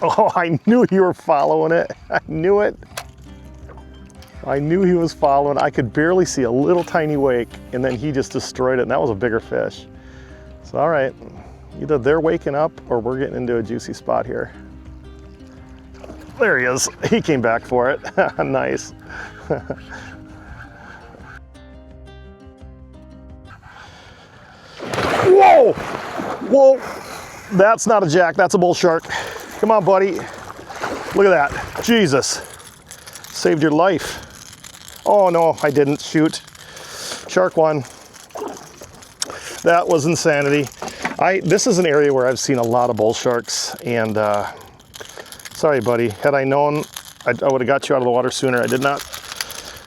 Oh, I knew you were following it. I knew it. I knew he was following. I could barely see a little tiny wake, and then he just destroyed it, and that was a bigger fish. So, all right, either they're waking up or we're getting into a juicy spot here. There he is. He came back for it. Nice. Whoa! Whoa! That's not a jack, that's a bull shark. Come on, buddy. Look at that. Jesus. Saved your life. Oh no, I didn't. Shoot. Shark one. That was insanity. This is an area where I've seen a lot of bull sharks, and sorry, buddy. Had I known, I would have got you out of the water sooner. I did not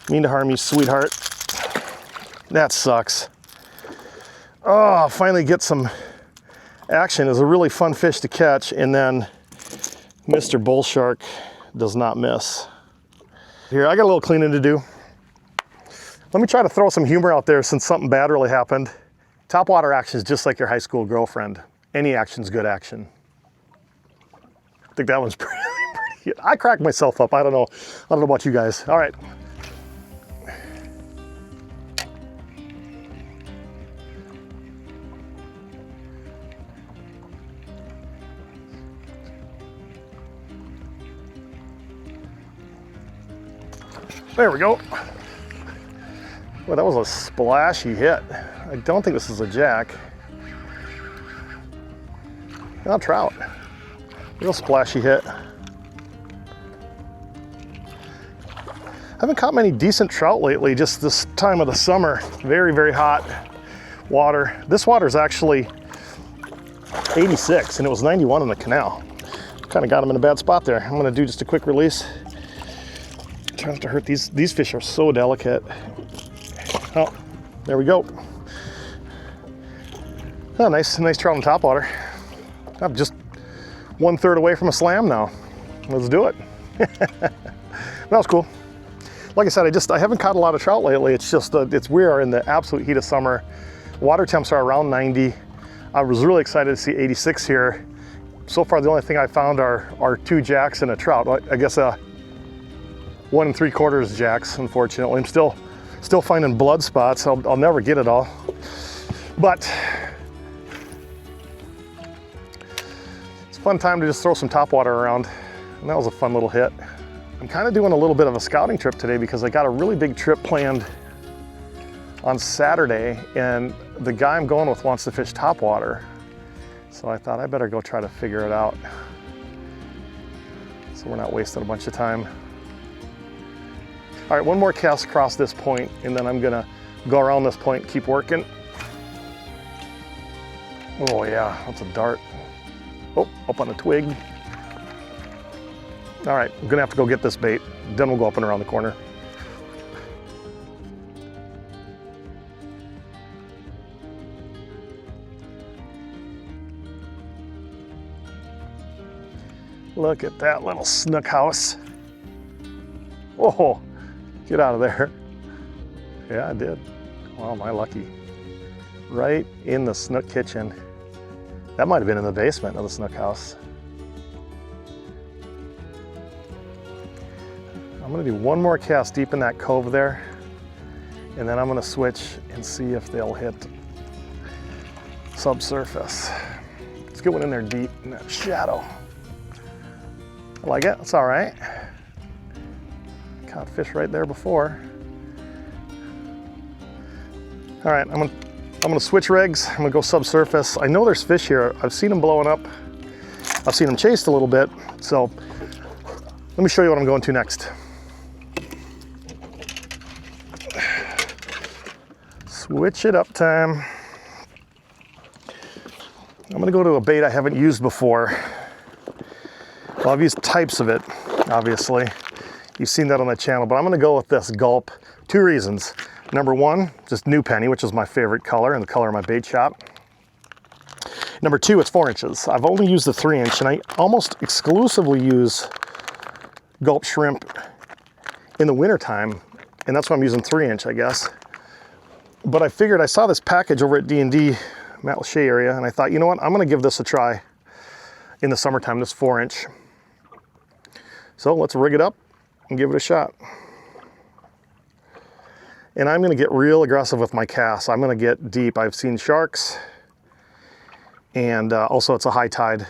mean to harm you, sweetheart. That sucks. Oh, finally get some action. It was a really fun fish to catch, and then Mr. Bull Shark does not miss. Here, I got a little cleaning to do. Let me try to throw some humor out there since something bad really happened. Topwater action is just like your high school girlfriend. Any action's good action. I think that one's pretty good. I cracked myself up. I don't know about you guys. All right. There we go. Well, that was a splashy hit. I don't think this is a jack. Not trout. Real splashy hit. I haven't caught many decent trout lately, just this time of the summer. Very, very hot water. This water is actually 86 and it was 91 in the canal. Kind of got them in a bad spot there. I'm gonna do just a quick release. Try not to hurt these fish are so delicate. Oh, there we go. Oh, nice trout on topwater. I'm just 1/3 away from a slam now. Let's do it. That was cool. Like I said, I haven't caught a lot of trout lately. It's just, we are in the absolute heat of summer. Water temps are around 90. I was really excited to see 86 here. So far, the only thing I found are 2 jacks and a trout. I guess 1 3/4 jacks, unfortunately. I'm still finding blood spots. I'll never get it all. But it's a fun time to just throw some topwater around. And that was a fun little hit. I'm kind of doing a little bit of a scouting trip today because I got a really big trip planned on Saturday, and the guy I'm going with wants to fish topwater. So I thought I better go try to figure it out so we're not wasting a bunch of time. All right, one more cast across this point, and then I'm gonna go around this point, keep working. Oh yeah, that's a dart. Oh, up on a twig. All right, I'm gonna have to go get this bait. Then we'll go up and around the corner. Look at that little snook house. Oh, get out of there. Yeah, I did. Wow, my lucky. Right in the snook kitchen. That might have been in the basement of the snook house. I'm gonna do one more cast deep in that cove there, and then I'm gonna switch and see if they'll hit subsurface. Let's get one in there deep in that shadow. I like it, it's all right. Caught fish right there before. All right, I'm gonna switch rigs. I'm gonna go subsurface. I know there's fish here. I've seen them blowing up. I've seen them chased a little bit. So let me show you what I'm going to next. Switch it up time. I'm gonna go to a bait I haven't used before. Well, I've used types of it, obviously. You've seen that on the channel, but I'm gonna go with this Gulp. 2 reasons. Number 1, just new penny, which is my favorite color and the color of my bait shop. Number 2, it's 4 inches. I've only used the 3-inch, and I almost exclusively use Gulp Shrimp in the wintertime, and that's why I'm using 3-inch, I guess. But I figured, I saw this package over at D&D, Matt Lachey area, and I thought, you know what, I'm gonna give this a try. in the summertime, this 4-inch. So let's rig it up and give it a shot. And I'm gonna get real aggressive with my casts. I'm gonna get deep. I've seen sharks, and also it's a high tide.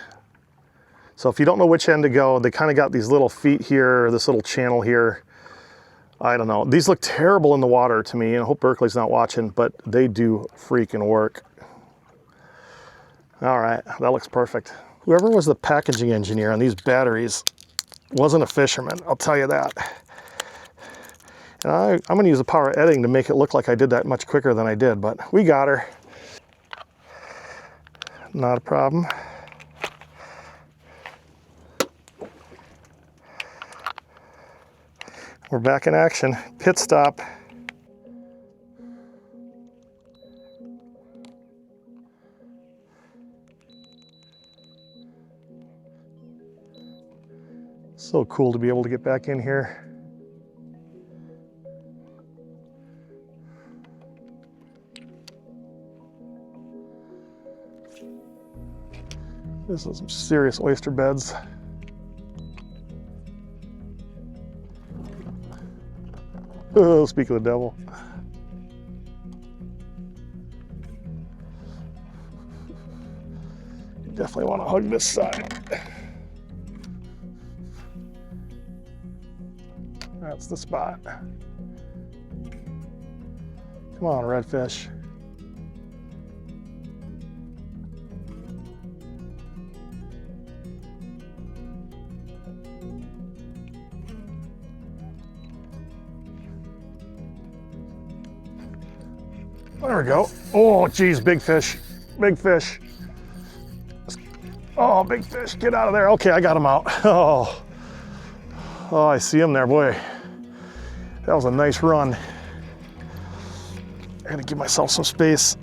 So if you don't know which end to go, they kind of got these little feet here, this little channel here. I don't know. These look terrible in the water to me, and I hope Berkeley's not watching, but they do freaking work. All right, that looks perfect. Whoever was the packaging engineer on these batteries wasn't a fisherman, I'll tell you that. And I'm gonna use the power of editing to make it look like I did that much quicker than I did, but we got her. Not a problem. We're back in action. Pit stop. So cool to be able to get back in here. This is some serious oyster beds. Oh, speak of the devil. You definitely want to hug this side. That's the spot. Come on, redfish. There we go. Oh, geez, big fish. Big fish. Oh, big fish, get out of there. Okay, I got him out. Oh, I see him there, boy. That was a nice run. I gotta give myself some space.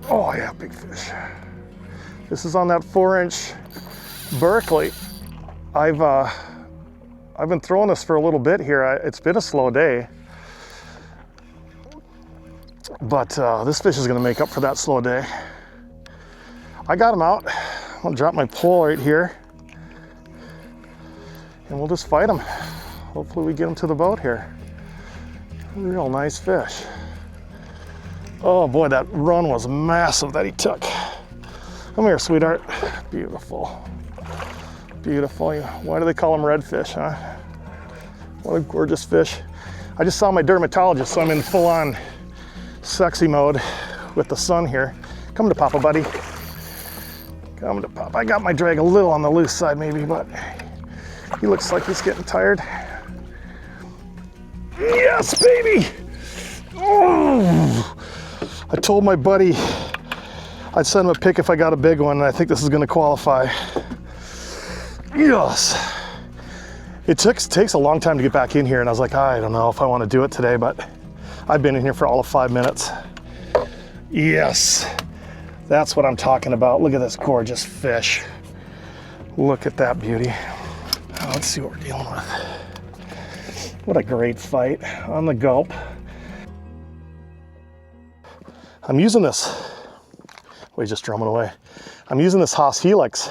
Oh yeah, big fish. This is on that 4-inch Berkeley. I've been throwing this for a little bit here. It's been a slow day, but this fish is gonna make up for that slow day. I got him out. I'm gonna drop my pole right here, and we'll just fight him. Hopefully we get him to the boat here. Real nice fish. Oh boy, that run was massive that he took. Come here, sweetheart. Beautiful. Beautiful. Why do they call them redfish, huh? What a gorgeous fish. I just saw my dermatologist, so I'm in full-on sexy mode with the sun here. Come to Papa, buddy. Come to Papa. I got my drag a little on the loose side maybe, but he looks like he's getting tired. Yes, baby! Oh! I told my buddy I'd send him a pic if I got a big one, and I think this is gonna qualify. Yes! It takes a long time to get back in here, and I was like, I don't know if I want to do it today, but I've been in here for all of 5 minutes. Yes! That's what I'm talking about. Look at this gorgeous fish. Look at that beauty. Oh, let's see what we're dealing with. What a great fight on the gulp. I'm using this, well, he's just drumming away. I'm using this Haas Helix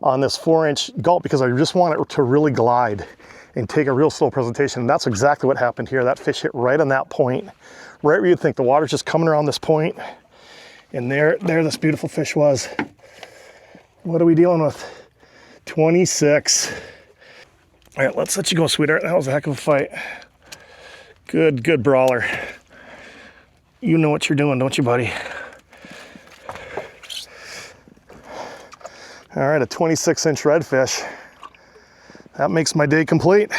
on this 4-inch gulp because I just want it to really glide and take a real slow presentation. And that's exactly what happened here. That fish hit right on that point, right where you'd think the water's just coming around this point. And there this beautiful fish was. What are we dealing with? 26. All right, let's let you go, sweetheart. That was a heck of a fight. Good brawler. You know what you're doing, don't you, buddy? All right, a 26-inch redfish. That makes my day complete.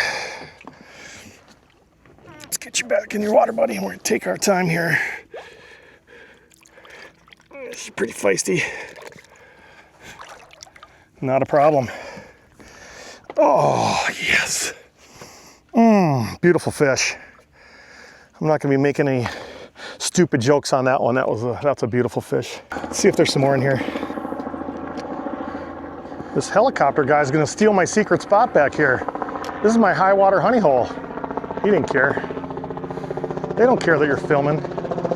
Let's get you back in your water, buddy. We're gonna take our time here. She's pretty feisty. Not a problem. Oh, yes. Beautiful fish. I'm not gonna be making any stupid jokes on that one. That's a beautiful fish. Let's see if there's some more in here. This helicopter guy's gonna steal my secret spot back here. This is my high water honey hole. He didn't care. They don't care that you're filming.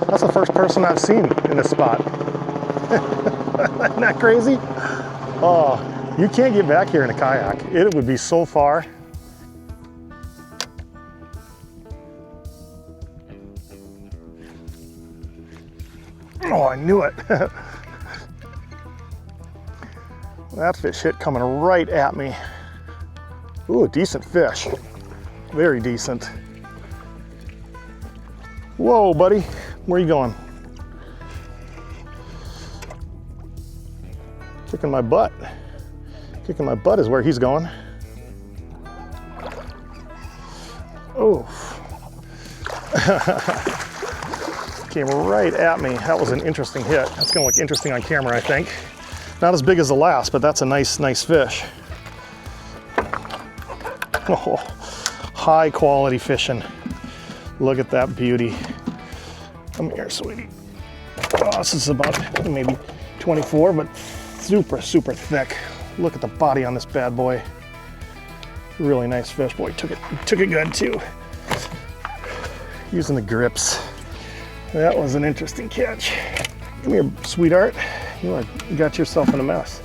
That's the first person I've seen in this spot. Isn't that crazy? Oh, you can't get back here in a kayak. It would be so far. Oh, I knew it. That fish hit coming right at me. Ooh, decent fish. Very decent. Whoa, buddy. Where are you going? Kicking my butt. Kicking my butt is where he's going. Oh. Came right at me. That was an interesting hit. That's gonna look interesting on camera, I think. Not as big as the last, but that's a nice fish. Oh, high quality fishing. Look at that beauty. Come here, sweetie. Oh, this is about maybe 24, but super thick. Look at the body on this bad boy. Really nice fish. Boy, took it good too. Using the grips. That was an interesting catch. Come here, sweetheart. You got yourself in a mess.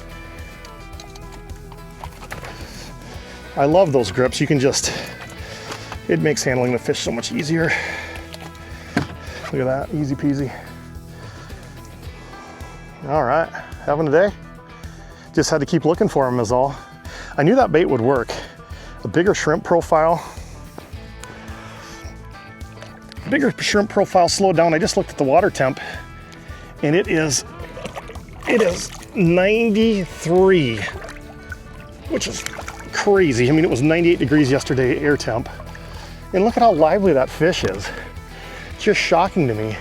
I love those grips. You can just, it makes handling the fish so much easier. Look at that, easy peasy. All right, having a day? Just had to keep looking for them is all. I knew that bait would work. A bigger shrimp profile. Bigger shrimp profile slowed down. I just looked at the water temp and it is 93, which is crazy. I mean, it was 98 degrees yesterday air temp. And look at how lively that fish is. It's just shocking to me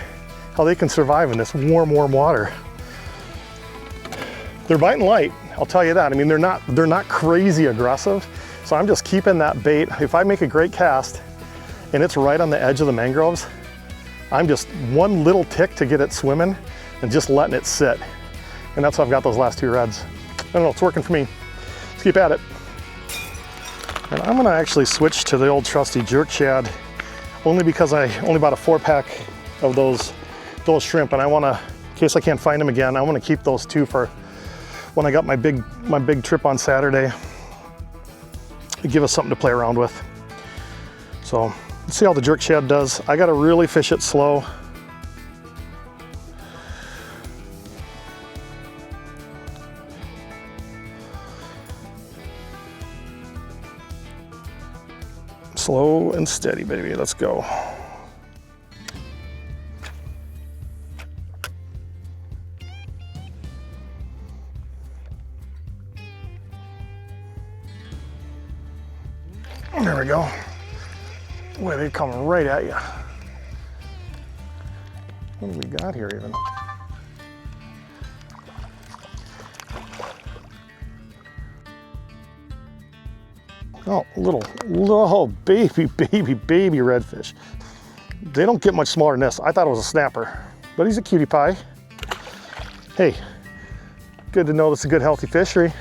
how they can survive in this warm water. They're biting light, I'll tell you that. I mean, they're not crazy aggressive. So I'm just keeping that bait. If I make a great cast and it's right on the edge of the mangroves, I'm just one little tick to get it swimming and just letting it sit. And that's how I've got those last two reds. I don't know, it's working for me. Let's keep at it. And I'm gonna actually switch to the old trusty jerk shad, only because I only bought a 4-pack of those shrimp, and I wanna, in case I can't find them again, I wanna keep those two for when I got my big trip on Saturday. Give us something to play around with. So let's see how the jerk shad does. I gotta really fish it slow. Slow and steady, baby, let's go. There we go. Boy, they come right at you. What do we got here even? Oh, little baby redfish. They don't get much smaller than this. I thought it was a snapper, but he's a cutie pie. Hey, good to know this is a good healthy fishery.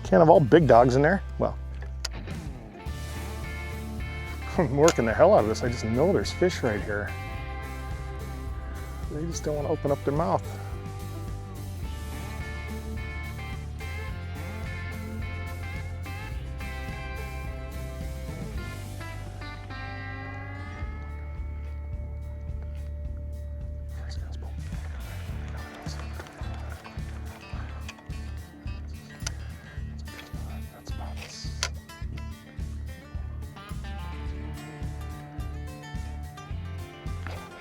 Can't have all big dogs in there. Well, I'm working the hell out of this. I just know there's fish right here. They just don't want to open up their mouth.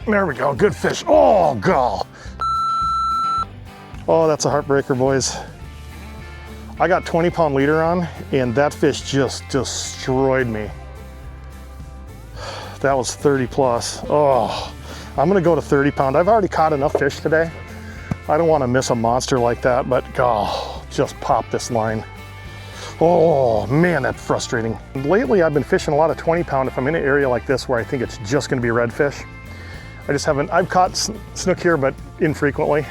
There we go, good fish. Oh, God. Oh, that's a heartbreaker, boys. I got 20-pound leader on, and that fish just destroyed me. That was 30 plus. Oh, I'm gonna go to 30-pound. I've already caught enough fish today. I don't wanna miss a monster like that, but oh, just pop this line. Oh man, that's frustrating. Lately, I've been fishing a lot of 20-pound if I'm in an area like this where I think it's just gonna be redfish. I just haven't, I've caught snook here, but infrequently.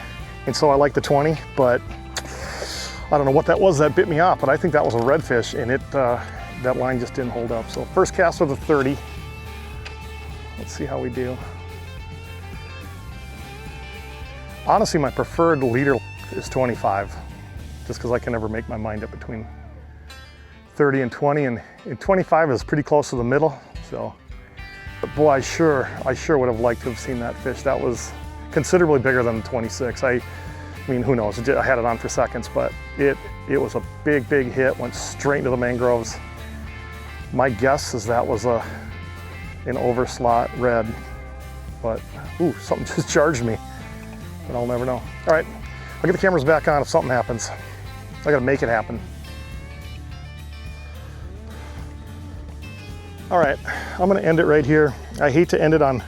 And so I like the 20, but I don't know what that was that bit me off, but I think that was a redfish, and that line just didn't hold up. So first cast with a 30. Let's see how we do. Honestly, my preferred leader is 25, just because I can never make my mind up between 30 and 20, and 25 is pretty close to the middle. So, but boy, I sure would have liked to have seen that fish. That was considerably bigger than the 26. I mean, who knows? I had it on for seconds, but it was a big hit. Went straight into the mangroves. My guess is that was an overslot red, but ooh, something just charged me, but I'll never know. All right, I'll get the cameras back on if something happens. I gotta make it happen. All right, I'm gonna end it right here. I hate to end it on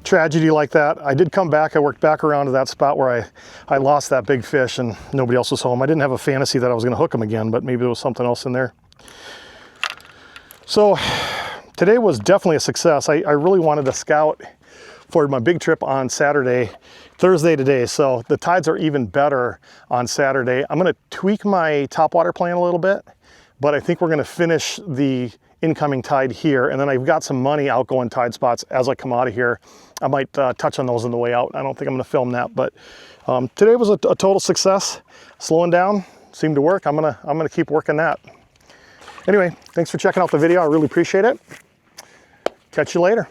tragedy like that. I did come back, I worked back around to that spot where I lost that big fish and nobody else was home. I didn't have a fantasy that I was gonna hook him again, but maybe there was something else in there. So today was definitely a success. I really wanted to scout for my big trip on Thursday today. So the tides are even better on Saturday. I'm gonna tweak my topwater plan a little bit, but I think we're gonna finish the incoming tide here. And then I've got some money outgoing tide spots as I come out of here. I might touch on those on the way out. I don't think I'm gonna film that, but today was a total success. Slowing down seemed to work. I'm gonna keep working that. Anyway, thanks for checking out the video. I really appreciate it. Catch you later.